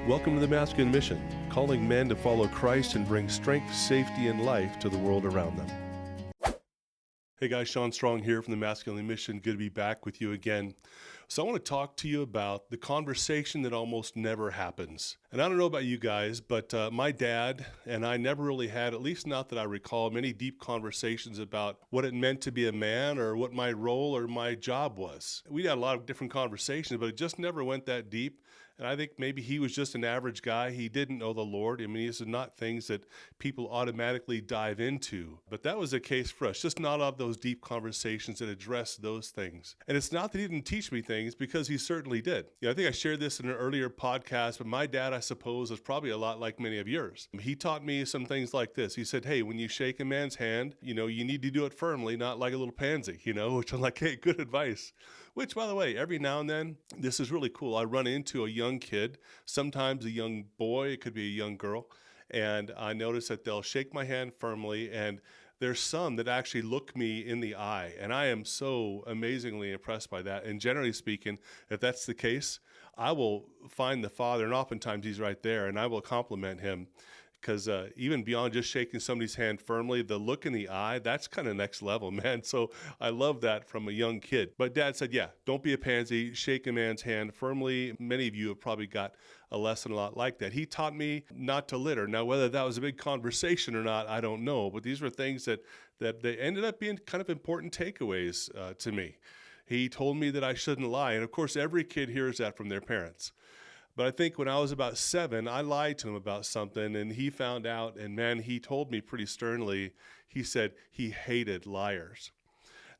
Welcome to the Masculine Mission, calling men to follow Christ and bring strength, safety, and life to the world around them. Hey guys, Sean Strong here from the Masculine Mission. Good to be back with you again. So I want to talk to you about the conversation that almost never happens. And I don't know about you guys, but my dad and I never really had, at least not that I recall, many deep conversations about what it meant to be a man or what my role or my job was. We had a lot of different conversations, but it just never went that deep. And I think maybe he was just an average guy. He didn't know the Lord. I mean, these are not things that people automatically dive into. But that was the case for us, just not of those deep conversations that address those things. And it's not that he didn't teach me things, because he certainly did. I think I shared this in an earlier podcast, but my dad, I suppose, was probably a lot like many of yours. He taught me some things like this. He said, hey, when you shake a man's hand, you need to do it firmly, not like a little pansy, which I'm like, hey, good advice. Which, by the way, every now and then, this is really cool. I run into a young kid, sometimes a young boy, it could be a young girl, and I notice that they'll shake my hand firmly, and there's some that actually look me in the eye, and I am so amazingly impressed by that. And generally speaking, if that's the case, I will find the father, and oftentimes he's right there, and I will compliment him. Because even beyond just shaking somebody's hand firmly, the look in the eye, that's kind of next level, man. So I love that from a young kid. But Dad said, yeah, don't be a pansy, shake a man's hand firmly. Many of you have probably got a lesson a lot like that. He taught me not to litter. Now, whether that was a big conversation or not, I don't know. But these were things that they ended up being kind of important takeaways to me. He told me that I shouldn't lie. And of course, every kid hears that from their parents. But I think when I was about 7, I lied to him about something, and he found out, and man, he told me pretty sternly. He said he hated liars.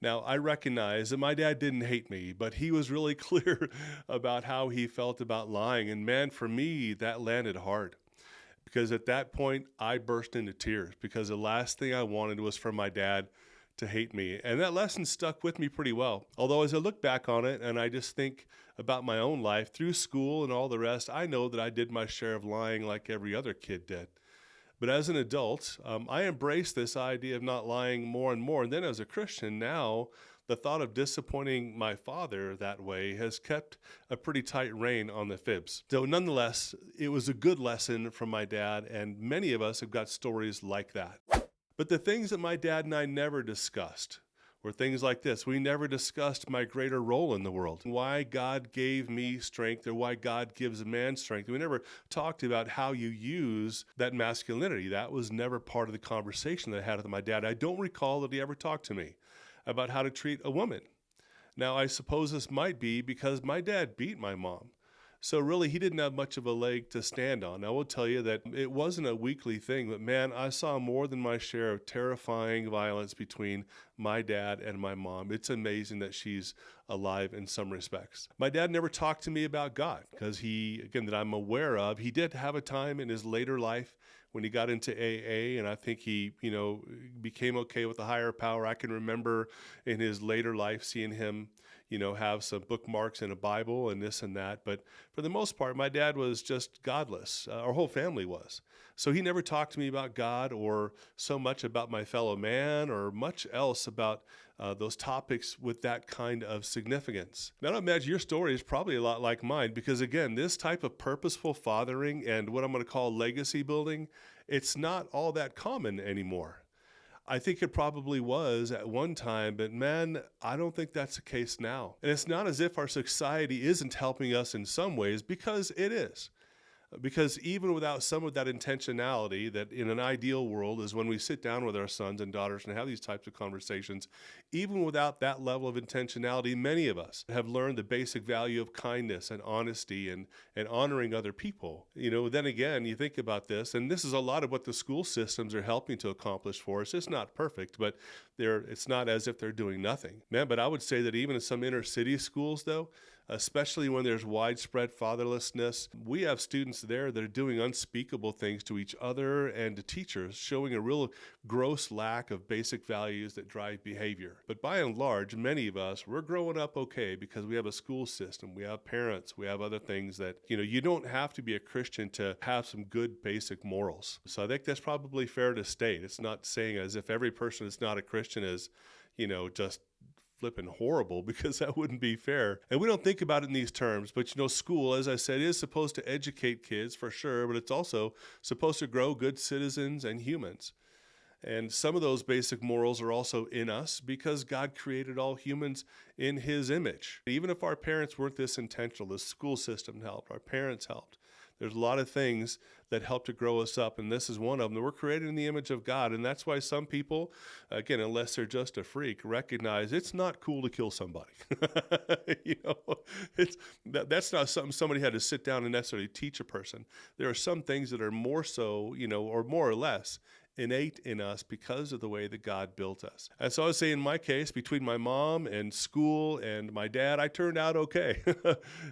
Now, I recognize that my dad didn't hate me, but he was really clear about how he felt about lying. And man, for me, that landed hard. Because at that point, I burst into tears, because the last thing I wanted was for my dad to hate me. And that lesson stuck with me pretty well. Although as I look back on it and I just think about my own life through school and all the rest, I know that I did my share of lying like every other kid did. But as an adult, I embraced this idea of not lying more and more. And then as a Christian now, the thought of disappointing my father that way has kept a pretty tight rein on the fibs. So nonetheless, it was a good lesson from my dad, and many of us have got stories like that. But the things that my dad and I never discussed were things like this. We never discussed my greater role in the world, why God gave me strength, or why God gives a man strength. We never talked about how you use that masculinity. That was never part of the conversation that I had with my dad. I don't recall that he ever talked to me about how to treat a woman. Now, I suppose this might be because my dad beat my mom. So really, he didn't have much of a leg to stand on. I will tell you that it wasn't a weekly thing, but man, I saw more than my share of terrifying violence between my dad and my mom. It's amazing that she's alive in some respects. My dad never talked to me about God because that I'm aware of, he did have a time in his later life when he got into AA, and I think he, became okay with a higher power. I can remember in his later life seeing him have some bookmarks in a Bible and this and that. But for the most part, my dad was just godless. Our whole family was. So he never talked to me about God or so much about my fellow man or much else about those topics with that kind of significance. Now, I imagine your story is probably a lot like mine, because again, this type of purposeful fathering and what I'm going to call legacy building, it's not all that common anymore. I think it probably was at one time, but man, I don't think that's the case now. And it's not as if our society isn't helping us in some ways, because it is. Because even without some of that intentionality, that in an ideal world is when we sit down with our sons and daughters and have these types of conversations, even without that level of intentionality, many of us have learned the basic value of kindness and honesty and honoring other people. Then again, you think about this, and this is a lot of what the school systems are helping to accomplish for us. It's not perfect, but it's not as if they're doing nothing. Man, but I would say that even in some inner city schools, though, especially when there's widespread fatherlessness, we have students there that are doing unspeakable things to each other and to teachers, showing a real gross lack of basic values that drive behavior. But by and large, many of us, we're growing up okay because we have a school system, we have parents, we have other things that, you don't have to be a Christian to have some good basic morals. So I think that's probably fair to state. It's not saying as if every person that's not a Christian is, just flipping horrible because that wouldn't be fair. And we don't think about it in these terms, but school, as I said, is supposed to educate kids for sure, but it's also supposed to grow good citizens and humans. And some of those basic morals are also in us because God created all humans in his image. Even if our parents weren't this intentional, the school system helped, our parents helped. There's a lot of things that help to grow us up, and this is one of them. We're created in the image of God, and that's why some people, again, unless they're just a freak, recognize it's not cool to kill somebody. That's not something somebody had to sit down and necessarily teach a person. There are some things that are more so, or more or less innate in us because of the way that God built us. And so I would say in my case, between my mom and school and my dad, I turned out okay.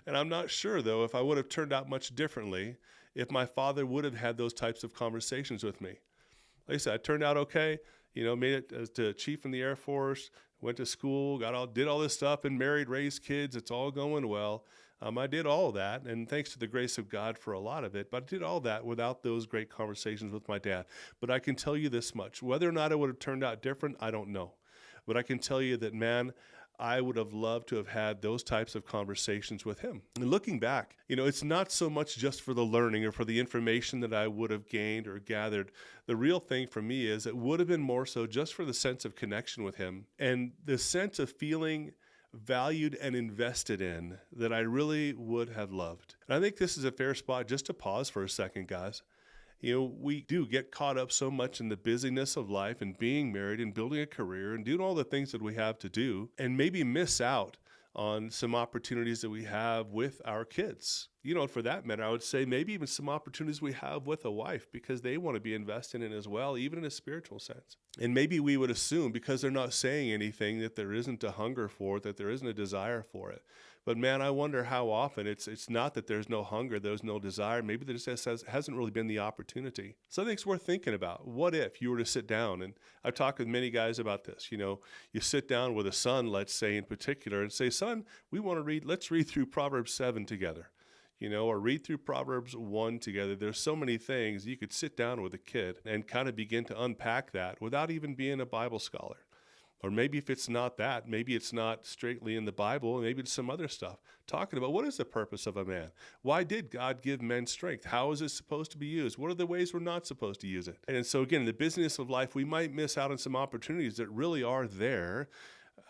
And I'm not sure, though, if I would have turned out much differently if my father would have had those types of conversations with me. Like I said, I turned out okay, made it as to chief in the Air Force, went to school, did all this stuff and married, raised kids. It's all going well. I did all that, and thanks to the grace of God for a lot of it, but I did all that without those great conversations with my dad. But I can tell you this much, whether or not it would have turned out different, I don't know. But I can tell you that, man, I would have loved to have had those types of conversations with him. And looking back, it's not so much just for the learning or for the information that I would have gained or gathered. The real thing for me is it would have been more so just for the sense of connection with him and the sense of feeling valued and invested in that I really would have loved. And I think this is a fair spot just to pause for a second, guys. We do get caught up so much in the busyness of life and being married and building a career and doing all the things that we have to do and maybe miss out on some opportunities that we have with our kids. For that matter, I would say maybe even some opportunities we have with a wife because they want to be invested in as well, even in a spiritual sense. And maybe we would assume because they're not saying anything that there isn't a hunger for it, that there isn't a desire for it. But man, I wonder how often it's not that there's no hunger, there's no desire. Maybe there just hasn't really been the opportunity. So I think it's worth thinking about. What if you were to sit down, and I've talked with many guys about this, you sit down with a son, let's say in particular, and say, son, let's read through Proverbs 7 together. Or read through Proverbs 1 together. There's so many things you could sit down with a kid and kind of begin to unpack that without even being a Bible scholar. Or maybe if it's not that, maybe it's not straightly in the Bible, maybe it's some other stuff. Talking about what is the purpose of a man? Why did God give men strength? How is it supposed to be used? What are the ways we're not supposed to use it? And so again, in the business of life, we might miss out on some opportunities that really are there.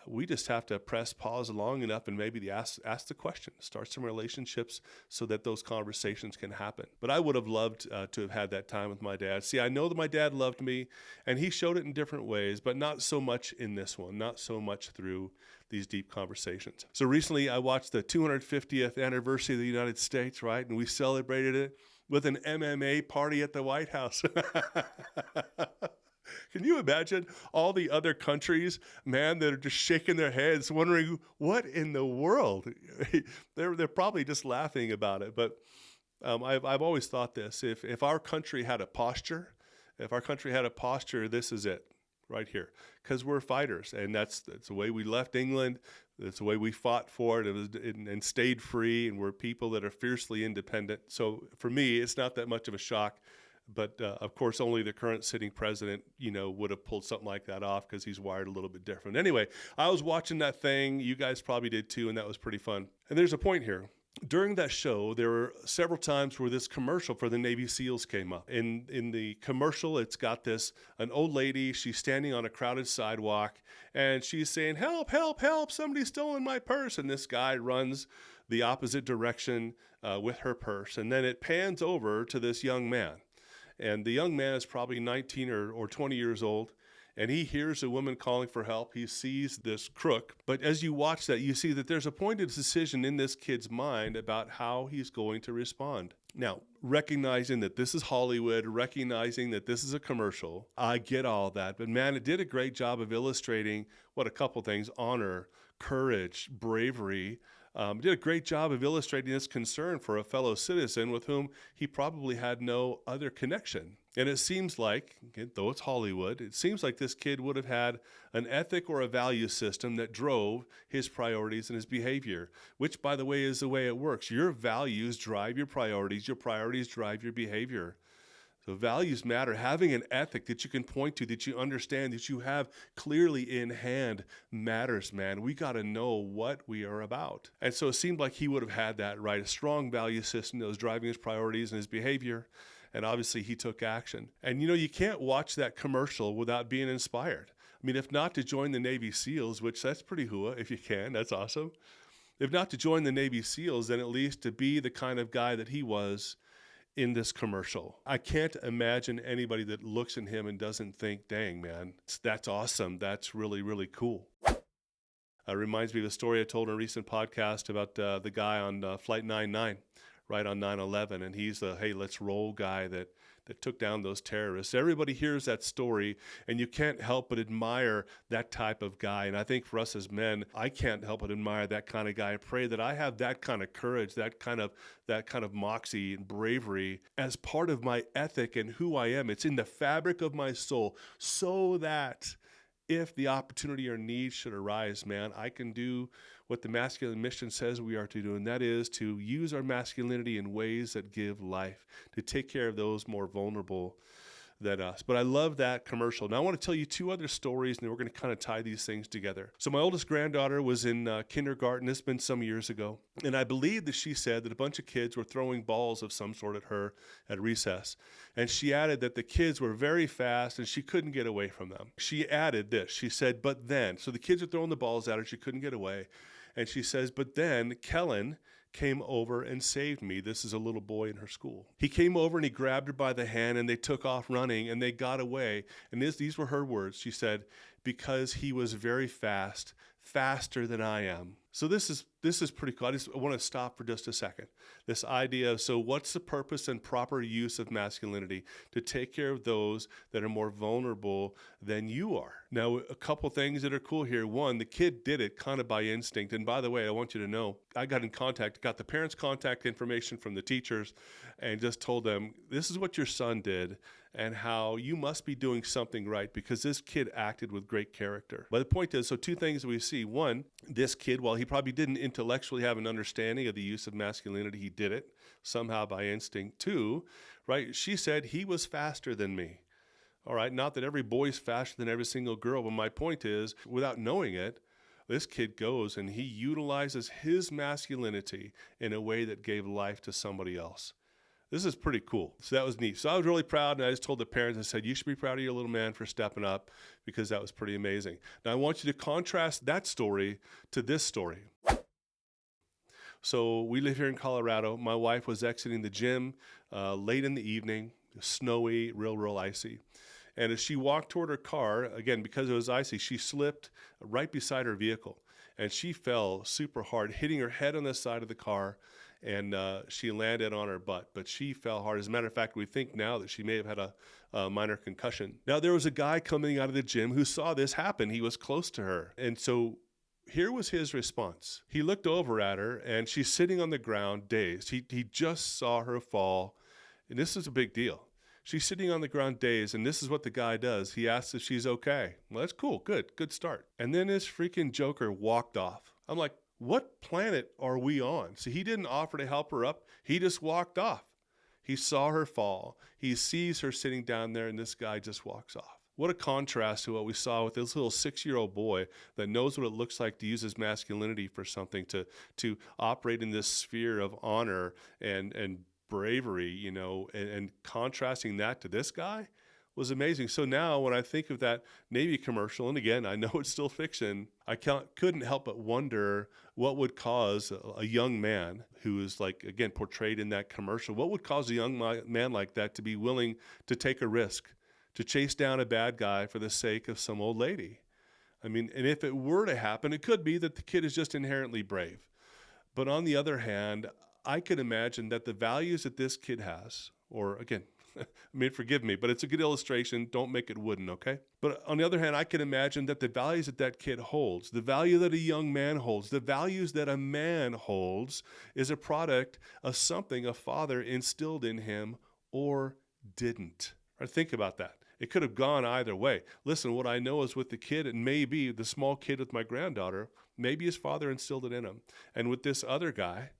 We just have to press pause long enough and maybe ask the question, start some relationships so that those conversations can happen. But I would have loved to have had that time with my dad. See, I know that my dad loved me and he showed it in different ways, but not so much in this one, not so much through these deep conversations. So recently I watched the 250th anniversary of the United States, right? And we celebrated it with an MMA party at the White House. Can you imagine all the other countries, man, that are just shaking their heads, wondering what in the world? They're probably just laughing about it. But I've always thought this: if our country had a posture, this is it right here, because we're fighters, and that's the way we left England. That's the way we fought for it and stayed free, and we're people that are fiercely independent. So for me, it's not that much of a shock. But of course, only the current sitting president, would have pulled something like that off because he's wired a little bit different. Anyway, I was watching that thing. You guys probably did too, and that was pretty fun. And there's a point here. During that show, there were several times where this commercial for the Navy SEALs came up. In the commercial, it's got an old lady. She's standing on a crowded sidewalk, and she's saying, "Help, help, help, somebody's stolen my purse." And this guy runs the opposite direction with her purse. And then it pans over to this young man. And the young man is probably 19 or 20 years old, and he hears a woman calling for help. He sees this crook. But as you watch that, you see that there's a pointed decision in this kid's mind about how he's going to respond. Now, recognizing that this is Hollywood, recognizing that this is a commercial, I get all that. But man, it did a great job of illustrating a couple things: honor, courage, bravery. Did a great job of illustrating this concern for a fellow citizen with whom he probably had no other connection. And it seems like, though it's Hollywood, it seems like this kid would have had an ethic or a value system that drove his priorities and his behavior, which, by the way, is the way it works. Your values drive your priorities drive your behavior. So values matter. Having an ethic that you can point to, that you understand, that you have clearly in hand matters, man. We got to know what we are about. And so it seemed like he would have had that, right? A strong value system that was driving his priorities and his behavior. And obviously he took action. And you can't watch that commercial without being inspired. I mean, if not to join the Navy SEALs, which that's pretty hooah if you can, that's awesome. If not to join the Navy SEALs, then at least to be the kind of guy that he was in this commercial. I can't imagine anybody that looks at him and doesn't think, dang, man, that's awesome. That's really, really cool. Reminds me of a story I told in a recent podcast about the guy on Flight 99, right on 9/11. And he's the, hey, let's roll guy that took down those terrorists. Everybody hears that story, and you can't help but admire that type of guy. And I think for us as men, I can't help but admire that kind of guy. I pray that I have that kind of courage, that kind of moxie and bravery as part of my ethic and who I am. It's in the fabric of my soul, so that if the opportunity or need should arise, man, I can do what the masculine mission says we are to do, and that is to use our masculinity in ways that give life, to take care of those more vulnerable than us. But I love that commercial. Now I want to tell you two other stories, and then we're going to kind of tie these things together. So my oldest granddaughter was in kindergarten. This has been some years ago. And I believe that she said that a bunch of kids were throwing balls of some sort at her at recess. And she added that the kids were very fast and she couldn't get away from them. She added this. She said, but then, so the kids are throwing the balls at her. She couldn't get away. And she says, but then Kellen came over and saved me. This is a little boy in her school. He came over and he grabbed her by the hand and they took off running and they got away. And these were her words. She said, because he was very fast, faster than I am. So this is pretty cool. I want to stop for just a second. This idea of, so what's the purpose and proper use of masculinity? To take care of those that are more vulnerable than you are. Now, a couple things that are cool here. One, the kid did it kind of by instinct. And by the way, I want you to know, I got the parents' contact information from the teachers and just told them, this is what your son did and how you must be doing something right because this kid acted with great character. But the point is, so two things we see. One, this kid, while he probably didn't intellectually have an understanding of the use of masculinity, he did it somehow by instinct. Two, right, she said he was faster than me. All right, not that every boy's faster than every single girl, but my point is, without knowing it, this kid goes and he utilizes his masculinity in a way that gave life to somebody else. This is pretty cool. So that was neat. So I was really proud, and I just told the parents, I said, you should be proud of your little man for stepping up because that was pretty amazing. Now I want you to contrast that story to this story. So we live here in Colorado. My wife was exiting the gym late in the evening, snowy, real icy. And as she walked toward her car, again, because it was icy, she slipped right beside her vehicle. And she fell super hard, hitting her head on the side of the car, and she landed on her butt. But she fell hard. As a matter of fact, we think now that she may have had a minor concussion. Now, there was a guy coming out of the gym who saw this happen. He was close to her. And so here was his response. He looked over at her, and she's sitting on the ground, dazed. He just saw her fall, and this is a big deal. She's sitting on the ground dazed, and this is what the guy does. He asks if she's okay. Well, that's cool. Good start. And then this freaking joker walked off. I'm like, what planet are we on? So he didn't offer to help her up. He just walked off. He saw her fall. He sees her sitting down there, and this guy just walks off. What a contrast to what we saw with this little 6-year-old boy that knows what it looks like to use his masculinity for something, to operate in this sphere of honor and bravery, and contrasting that to this guy was amazing. So now when I think of that Navy commercial, and again, I know it's still fiction, I couldn't help but wonder what would cause a young man who is again, portrayed in that commercial, what would cause a young man like that to be willing to take a risk, to chase down a bad guy for the sake of some old lady? I mean, and if it were to happen, it could be that the kid is just inherently brave. But on the other hand, I could imagine that the values that this kid has, or again, forgive me, but it's a good illustration. Don't make it wooden, okay? But on the other hand, I can imagine that the values that kid holds, the value that a young man holds, the values that a man holds is a product of something a father instilled in him or didn't. Or think about that. It could have gone either way. Listen, what I know is with the kid, and maybe the small kid with my granddaughter, maybe his father instilled it in him. And with this other guy,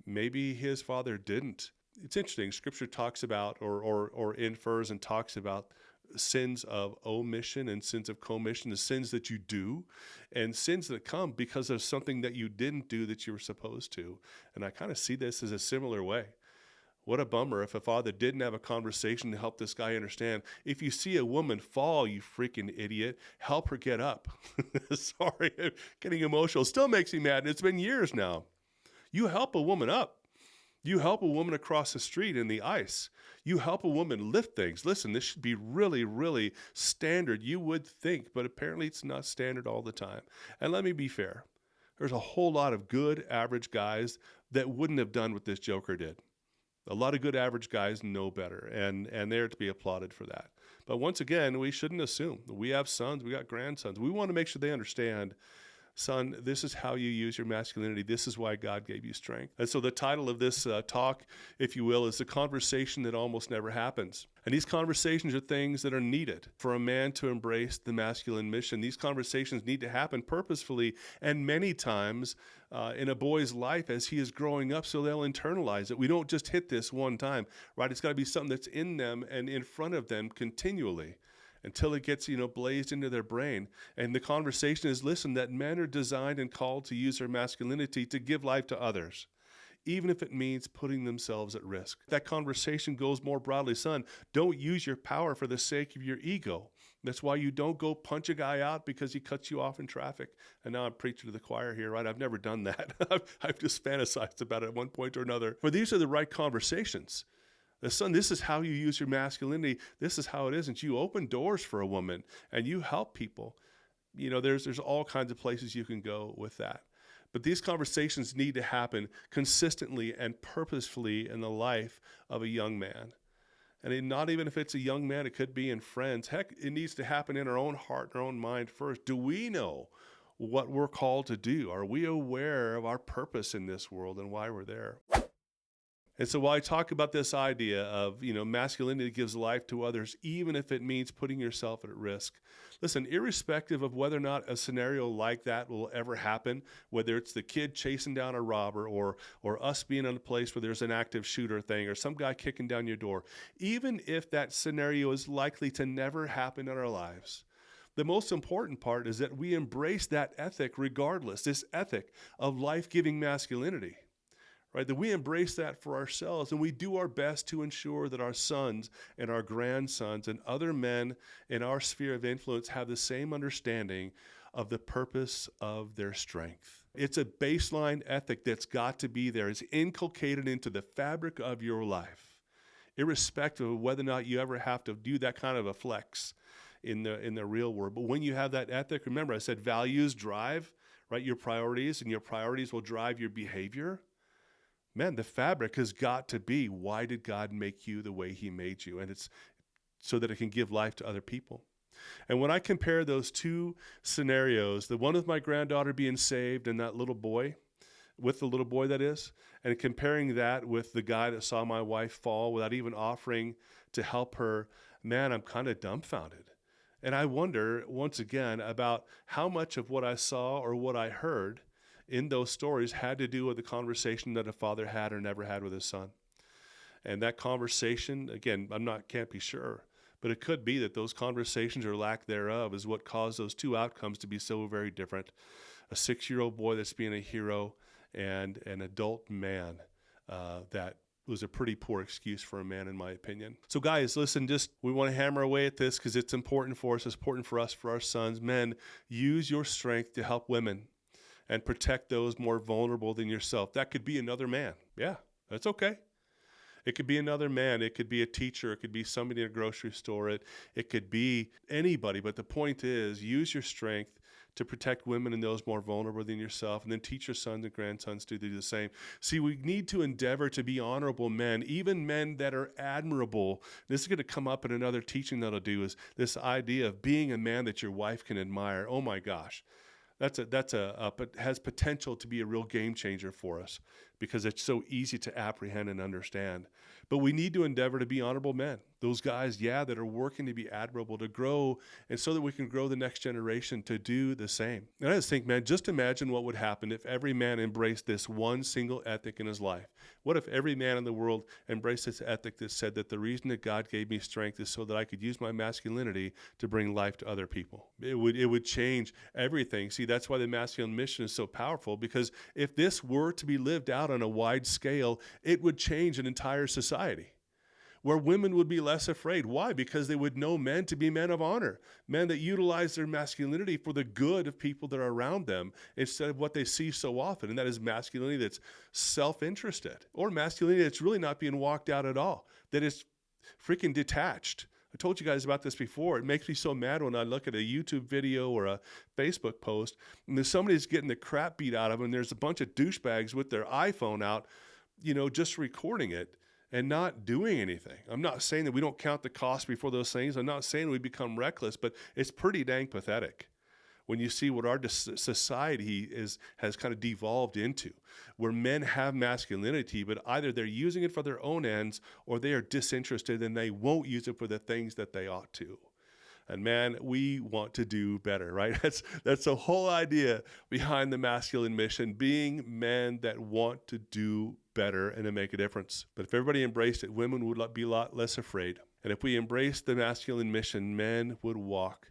maybe his father didn't it's interesting. Scripture talks about or infers and talks about sins of omission and sins of commission, the sins that you do and sins that come because of something that you didn't do that you were supposed to. And I kind of see this as a similar way. What a bummer if a father didn't have a conversation to help this guy understand. If you see a woman fall, you freaking idiot, help her get up. Sorry, I'm getting emotional. Still makes me mad. And it's been years now. You help a woman up. You help a woman across the street in the ice. You help a woman lift things. Listen, this should be really, really standard, you would think, but apparently it's not standard all the time. And let me be fair. There's a whole lot of good average guys that wouldn't have done what this joker did. A lot of good average guys know better, and they're to be applauded for that. But once again, we shouldn't assume. We have sons, we got grandsons. We want to make sure they understand, son, this is how you use your masculinity. This is why God gave you strength. And so the title of this talk, if you will, is The Conversation That Almost Never Happens. And these conversations are things that are needed for a man to embrace the masculine mission. These conversations need to happen purposefully and many times in a boy's life as he is growing up, so they'll internalize it. We don't just hit this one time, right? It's got to be something that's in them and in front of them continually, until it gets, blazed into their brain. And the conversation is, listen, that men are designed and called to use their masculinity to give life to others, even if it means putting themselves at risk. That conversation goes more broadly, son, don't use your power for the sake of your ego. That's why you don't go punch a guy out because he cuts you off in traffic. And now I'm preaching to the choir here, right? I've never done that. I've just fantasized about it at one point or another. But these are the right conversations. Son, this is how you use your masculinity. This is how it is. And you open doors for a woman and you help people. There's all kinds of places you can go with that. But these conversations need to happen consistently and purposefully in the life of a young man. And not even if it's a young man, it could be in friends. Heck, it needs to happen in our own heart, our own mind first. Do we know what we're called to do? Are we aware of our purpose in this world and why we're there? And so while I talk about this idea of, masculinity gives life to others, even if it means putting yourself at risk, listen, irrespective of whether or not a scenario like that will ever happen, whether it's the kid chasing down a robber or us being in a place where there's an active shooter thing or some guy kicking down your door, even if that scenario is likely to never happen in our lives, the most important part is that we embrace that ethic regardless, this ethic of life-giving masculinity. Right, that we embrace that for ourselves and we do our best to ensure that our sons and our grandsons and other men in our sphere of influence have the same understanding of the purpose of their strength. It's a baseline ethic that's got to be there. It's inculcated into the fabric of your life, irrespective of whether or not you ever have to do that kind of a flex in the real world. But when you have that ethic, remember I said values drive, right, your priorities, and your priorities will drive your behavior. Man, the fabric has got to be, why did God make you the way he made you? And it's so that it can give life to other people. And when I compare those two scenarios, the one with my granddaughter being saved and that little boy, with the little boy that is, and comparing that with the guy that saw my wife fall without even offering to help her, man, I'm kind of dumbfounded. And I wonder, once again, about how much of what I saw or what I heard in those stories had to do with the conversation that a father had or never had with his son. And that conversation, again, can't be sure, but it could be that those conversations or lack thereof is what caused those two outcomes to be so very different. A 6-year-old boy that's being a hero and an adult man that was a pretty poor excuse for a man, in my opinion. So guys, listen, we want to hammer away at this because it's important for us. It's important for us, for our sons. Men, use your strength to help women and protect those more vulnerable than yourself. That could be another man. Yeah, that's okay. It could be another man. It could be a teacher. It could be somebody in a grocery store. It could be anybody. But the point is, use your strength to protect women and those more vulnerable than yourself, and then teach your sons and grandsons to do the same. See, we need to endeavor to be honorable men, even men that are admirable. This is going to come up in another teaching that I'll do, is this idea of being a man that your wife can admire. Oh my gosh. But has potential to be a real game changer for us. because it's so easy to apprehend and understand. But we need to endeavor to be honorable men. Those guys, that are working to be admirable, to grow, and so that we can grow the next generation to do the same. And I just think, man, just imagine what would happen if every man embraced this one single ethic in his life. What if every man in the world embraced this ethic that said that the reason that God gave me strength is so that I could use my masculinity to bring life to other people? It would change everything. See, that's why the masculine mission is so powerful, because if this were to be lived out on a wide scale, it would change an entire society, where women would be less afraid. Why? Because they would know men to be men of honor, men that utilize their masculinity for the good of people that are around them, instead of what they see so often, and that is masculinity that's self-interested, or masculinity that's really not being walked out at all, that is freaking detached. I told you guys about this before. It makes me so mad when I look at a YouTube video or a Facebook post, and there's somebody's getting the crap beat out of them, and there's a bunch of douchebags with their iPhone out, just recording it and not doing anything. I'm not saying that we don't count the cost before those things. I'm not saying we become reckless, but it's pretty dang pathetic when you see what our society has kind of devolved into, where men have masculinity, but either they're using it for their own ends or they are disinterested and they won't use it for the things that they ought to. And man, we want to do better, right? That's the whole idea behind the masculine mission, being men that want to do better and to make a difference. But if everybody embraced it, women would be a lot less afraid. And if we embraced the masculine mission, men would walk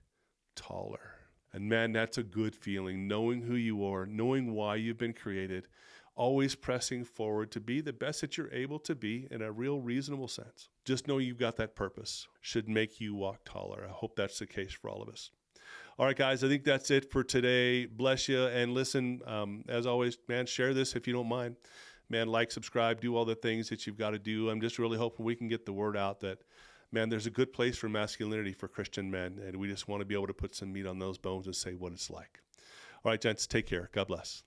taller. And man, that's a good feeling, knowing who you are, knowing why you've been created, always pressing forward to be the best that you're able to be in a real reasonable sense. Just know you've got that purpose should make you walk taller. I hope that's the case for all of us. All right, guys, I think that's it for today. Bless you. And listen, as always, man, share this if you don't mind. Man, like, subscribe, do all the things that you've got to do. I'm just really hoping we can get the word out that, man, there's a good place for masculinity for Christian men, and we just want to be able to put some meat on those bones and say what it's like. All right, gents, take care. God bless.